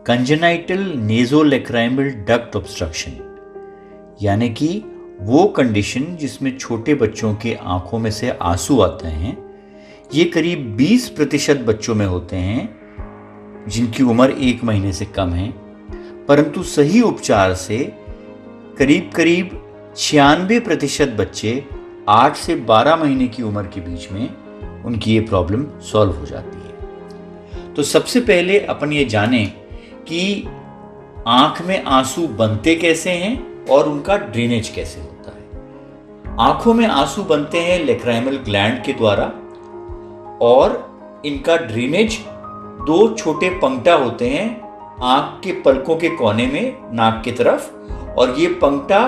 Congenital नेज़ोलैक्राइमल duct obstruction, यानी कि वो कंडीशन जिसमें छोटे बच्चों के आंखों में से आंसू आते हैं। ये करीब 20% बच्चों में होते हैं जिनकी उम्र 1 महीने से कम है, परंतु सही उपचार से करीब करीब 96% बच्चे 8 से 12 महीने की उम्र के बीच में उनकी ये प्रॉब्लम सॉल्व हो जाती है। तो सबसे पहले अपन ये जानें कि आंख में आंसू बनते कैसे हैं और उनका ड्रेनेज कैसे होता है। आंखों में आंसू बनते हैं लैक्राइमल ग्लैंड के द्वारा, और इनका ड्रेनेज 2 छोटे पंक्टा होते हैं आंख के पलकों के कोने में नाक की तरफ, और ये पंक्टा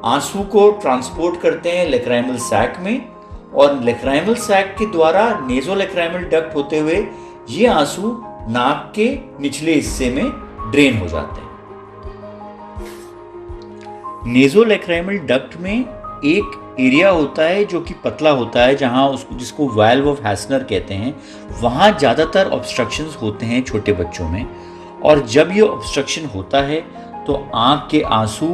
आंसू को ट्रांसपोर्ट करते हैं लैक्राइमल सैक में, और लैक्राइमल सैक के द्वारा नेज़ोलैक्राइमल डक्ट होते हुए ये आंसू नाक के निचले हिस्से में ड्रेन हो जाते हैं। नेज़ोलैक्राइमल डक्ट में एक एरिया होता है जो कि पतला होता है, जहां जिसको वाल्व ऑफ हैसनर कहते हैं। वहां ज़्यादातर ऑब्स्ट्रक्शंस होते हैं छोटे बच्चों में, और जब ये ऑब्स्ट्रक्शन होता है तो आंख के आंसू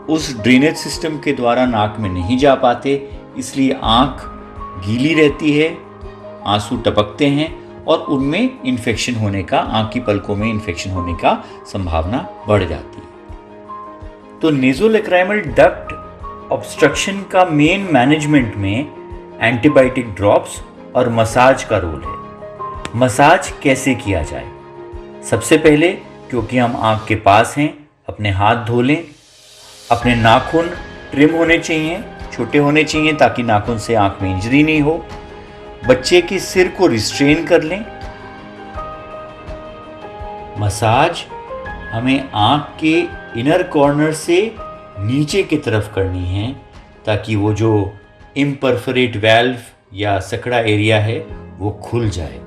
उस ड्रेनेज सिस्टम के द्वारा नाक में नहीं जा पाते, इसलिए आंख गीली रहती है, आंसू टपकते हैं और उनमें इन्फेक्शन होने का, आंख की पलकों में इन्फेक्शन होने का संभावना बढ़ जाती है। तो नेज़ोलैक्राइमल डक्ट ऑब्स्ट्रक्शन का मेन मैनेजमेंट में एंटीबायोटिक ड्रॉप्स और मसाज का रोल है। मसाज कैसे किया जाए? सबसे पहले, क्योंकि हम आंख के पास हैं, अपने हाथ धो लें। अपने नाखून ट्रिम होने चाहिए, छोटे होने चाहिए, ताकि नाखून से आंख में इंजरी नहीं हो। बच्चे के सिर को रिस्ट्रेन कर लें। मसाज हमें आंख के इनर कॉर्नर से नीचे की तरफ करनी है, ताकि वो जो इम्परफोरेट वाल्व या सकड़ा एरिया है वो खुल जाए।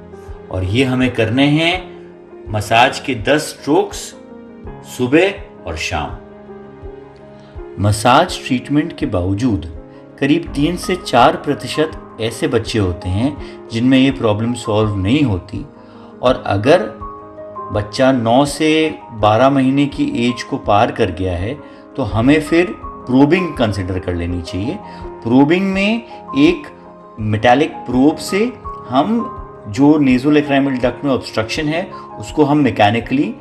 और ये हमें करने हैं मसाज के 10 स्ट्रोक्स सुबह और शाम। मसाज ट्रीटमेंट के बावजूद करीब 3 से 4% ऐसे बच्चे होते हैं जिनमें ये प्रॉब्लम सॉल्व नहीं होती, और अगर बच्चा 9 से 12 महीने की एज को पार कर गया है तो हमें फिर प्रोबिंग कंसिडर कर लेनी चाहिए। प्रोबिंग में एक मेटालिक प्रोब से हम जो नेज़ोलैक्राइमल डक्ट में ऑब्स्ट्रक्शन है उसको हम मैकेनिकली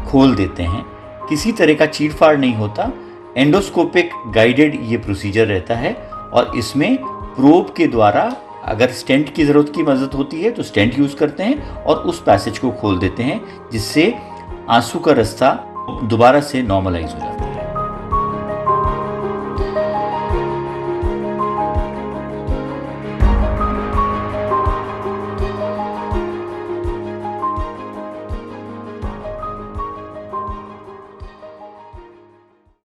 खोल देते हैं। किसी तरह का चीरफाड़ नहीं होता, एंडोस्कोपिक गाइडेड ये प्रोसीजर रहता है, और इसमें प्रोब के द्वारा अगर स्टेंट की ज़रूरत की मदद होती है तो स्टेंट यूज़ करते हैं और उस पैसेज को खोल देते हैं, जिससे आंसू का रास्ता दोबारा से नॉर्मलाइज हो जाता है।